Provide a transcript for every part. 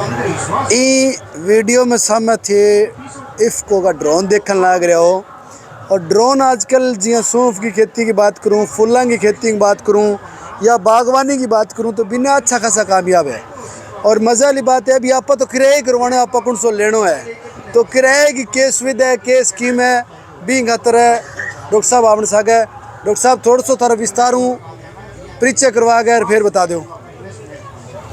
ई video में सामने थे इफ्को का ड्रोन देखने लग रहे हो। और ड्रोन आजकल जियां सौंफ की खेती की बात करूं, फुल्लां की खेती की बात करूं या बागवानी की बात करूं तो बिना अच्छा खासा कामयाब है। और मज़े वाली बात है अभी आप तो किराए करवाने आप कौन सो लेनो है तो किराए की क्या सुविधा है, क्या स्कीम है भी खातर है। डॉक्टर साहब आपने सागे डॉक्टर साहब थोड़ा सा थारा विस्तार हूँ परिचय करवा गए फिर बता दो।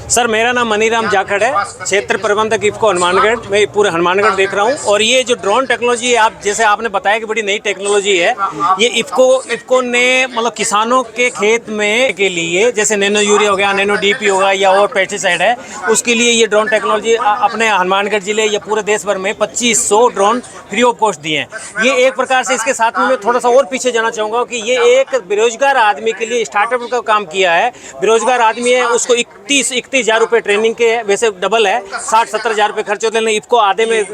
सर मेरा नाम मनीराम जाखड़ है, क्षेत्र प्रबंधक इफ्को हनुमानगढ़। मैं पूरे हनुमानगढ़ देख रहा हूँ। और ये जो ड्रोन टेक्नोलॉजी है, आप जैसे आपने बताया कि बड़ी नई टेक्नोलॉजी है, ये इफ्को ने मतलब किसानों के खेत में के लिए जैसे नैनो यूरिया हो गया, नैनो डीपी होगा या और पेस्टिसाइड है, उसके लिए ये ड्रोन टेक्नोलॉजी अपने हनुमानगढ़ जिले या पूरे देश भर में 2500 ड्रोन फ्री ऑफ कॉस्ट दिए हैं। ये एक प्रकार से इसके साथ में मैं थोड़ा सा और पीछे जाना चाहूँगा कि ये एक बेरोजगार आदमी के लिए स्टार्टअप का काम किया है। बेरोजगार आदमी है उसको 31,000 रुपये ट्रेनिंग के, वैसे डबल है 60-70 हज़ार रुपये खर्च होते हैं। इफ्को आधे में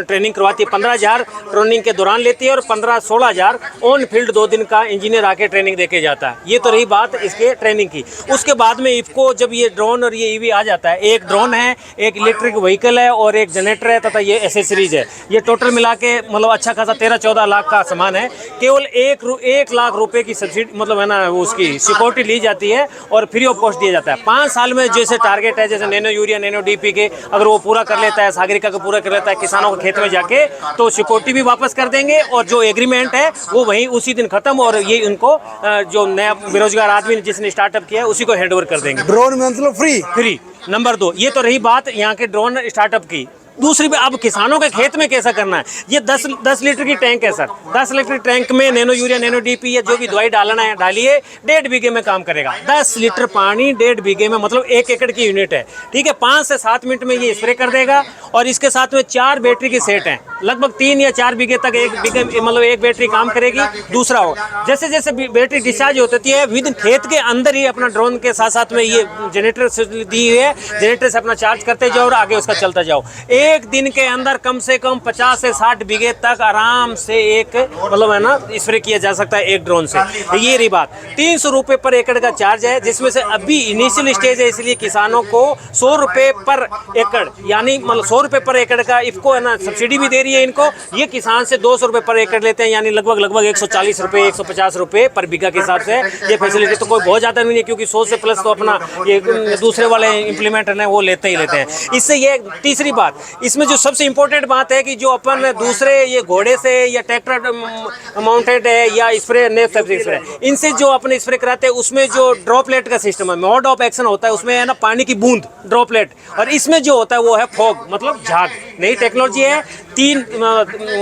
ट्रेनिंग करवाती है, 15,000 ट्रेनिंग के दौरान लेती है और 15-16 हज़ार ऑन फील्ड 2 दिन का इंजीनियर आके ट्रेनिंग देके जाता है। ये तो रही बात इसके ट्रेनिंग की। उसके बाद में इफ्को जब ये ड्रोन और ये ईवी आ जाता है, एक ड्रोन है, एक इलेक्ट्रिक व्हीकल है और एक जनरेटर है तथा ये एसेसरीज है। ये टोटल मिला के मतलब अच्छा खासा 13-14 लाख का सामान है। केवल 1 लाख रुपए की सब्सिडी मतलब है ना उसकी सिक्योरिटी ली जाती है और फ्री ऑफ कॉस्ट दिया जाता है। 5 साल में जैसे टारगेट है, जैसे नैनो यूरिया नैनो डीपी के अगर वो पूरा कर लेता है, सागरिका को पूरा कर लेता है किसानों के खेत में जाके, तो सिक्योरिटी भी वापस कर देंगे और जो एग्रीमेंट है वो वहीं उसी दिन खत्म और ये उनको जो नया बेरोजगार आदमी जिसने स्टार्टअप किया है उसी को हैंड ओवर कर देंगे। ड्रोन में मतलब फ्री। नंबर 2, ये तो रही बात यहाँ के ड्रोन स्टार्टअप की। दूसरी बात, अब किसानों के खेत में कैसा करना है। ये 10 लीटर की टैंक है सर। 10 लीटर टैंक में नैनो यूरिया नैनो डीपी या जो भी दवाई डालना है डालिए, 1.5 बीघे में काम करेगा। 10 लीटर पानी 1.5 बीघे में मतलब 1 एकड़ की यूनिट है, ठीक है। 5 से 7 मिनट में ये स्प्रे कर देगा। और इसके साथ में 4 बैटरी की सेट हैं, लगभग 3 या 4 बीघे तक एक बीघे मतलब एक बैटरी काम करेगी। दूसरा हो जैसे जैसे बैटरी डिस्चार्ज होती है विद खेत के अंदर ही अपना ड्रोन के साथ साथ में ये जनरेटर दी हुई है, जनरेटर से अपना चार्ज करते जाओ और आगे उसका चलता जाओ। एक दिन के अंदर कम से कम 50 से 60 बीघे तक आराम से एक मतलब है ना स्प्रे किया जा सकता है एक ड्रोन से। ये रही बात। 300 रुपये पर एकड़ का चार्ज है, जिसमें से अभी इनिशियल स्टेज है, इसलिए किसानों को 100 रुपये पर एकड़ यानी मतलब 100 रुपये पर एकड़ का इफ्को है ना सब्सिडी भी दे रही है इनको। ये किसान से 200 रुपये पर एकड़ लेते हैं, यानी लगभग 140 रुपये 150 रुपये पर बीघा के हिसाब से ये फैसिलिटी। तो कोई बहुत ज़्यादा नहीं है क्योंकि 100 से प्लस तो अपना ये दूसरे वाले इम्प्लीमेंट है वो लेते ही लेते हैं। इससे ये तीसरी बात, इसमें जो सबसे इंपॉर्टेंट बात है कि जो अपन दूसरे ये घोड़े से या ट्रैक्टर माउंटेड है या स्प्रे स्प्रे इनसे जो अपन स्प्रे कराते हैं उसमें जो ड्रॉपलेट का सिस्टम है, मोड ऑफ एक्शन होता है, उसमें है ना पानी की बूंद ड्रॉपलेट, और इसमें जो होता है वो है फॉग मतलब झाग। नई टेक्नोलॉजी है। 3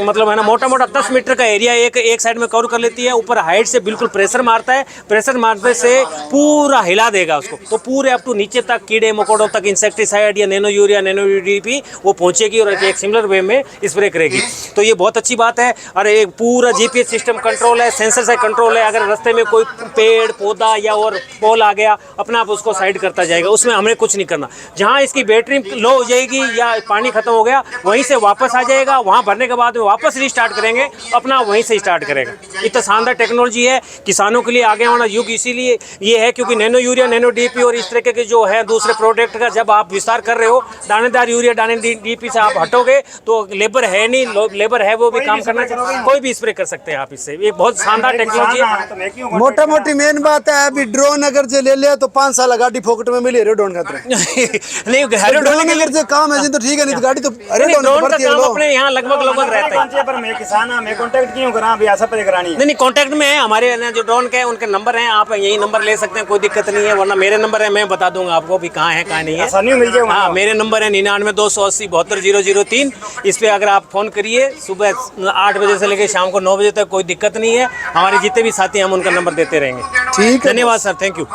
मतलब है ना मोटा 10 मीटर का एरिया एक साइड में कवर कर लेती है। ऊपर हाइट से बिल्कुल प्रेशर मारता है, प्रेशर मारने से पूरा हिला देगा उसको, तो पूरे अप टू नीचे तक कीड़े मकोड़ों तक इंसेक्टिसाइड या नैनो यूरिया नैनो डीपी वो पहुंचेगी और एक सिमिलर वे में स्प्रे करेगी। तो ये बहुत अच्छी बात है। और एक पूरा जीपीएस सिस्टम कंट्रोल है, सेंसर से कंट्रोल है। अगर रास्ते में कोई पेड़ पौधा या और पोल आ गया अपने आप उसको साइड करता जाएगा, उसमें हमें कुछ नहीं करना। जहाँ इसकी बैटरी लो हो जाएगी या पानी खत्म हो गया वहीं से वापस आ जाएगा, वहाँ भरने के बाद में वापस रीस्टार्ट करेंगे, अपना वहीं से स्टार्ट करेगा। इतना शानदार टेक्नोलॉजी है किसानों के लिए आगे आना युग इसीलिए ये है क्योंकि नैनो यूरिया नैनो डीपी और इस तरह के जो है दूसरे प्रोडक्ट का जब आप विस्तार कर रहे हो, दानेदार यूरिया दानेदार डीपी से आप हटोगे तो लेबर है नहीं, लेबर है वो भी काम करना चाहिए, कोई भी स्प्रे कर सकते हैं आप इससे। ये बहुत शानदार टेक्नोलॉजी है। मोटा मोटी मेन बात है अभी ड्रोन अगर जो ले लिया तो 5 साल गाड़ी फोकट में मिली ड्रोन खातर नहीं ड्रोन अगर जो काम है तो ठीक है, नहीं तो गाड़ी तो ड्रोन का काम अपने यहाँ लगभग रहता है। पर मैं किसान हूं, मैं कांटेक्ट क्यों करा भी ऐसा पर करानी नहीं कांटेक्ट में है हमारे जो ड्रोन के उनके नंबर हैं, आप यही नंबर ले सकते हैं, कोई दिक्कत नहीं है। वरना मेरे नंबर है, मैं बता दूंगा आपको भी कहाँ है कहाँ नहीं है, आसानी मिल जाएगा। हाँ मेरे नंबर है 99-280-72-003। इस पे अगर आप फोन करिए सुबह 8 बजे से लेकर शाम को 9 बजे तक, कोई दिक्कत नहीं है। हमारे जितने भी साथी हम उनका नंबर देते रहेंगे। ठीक है, धन्यवाद सर, थैंक यू।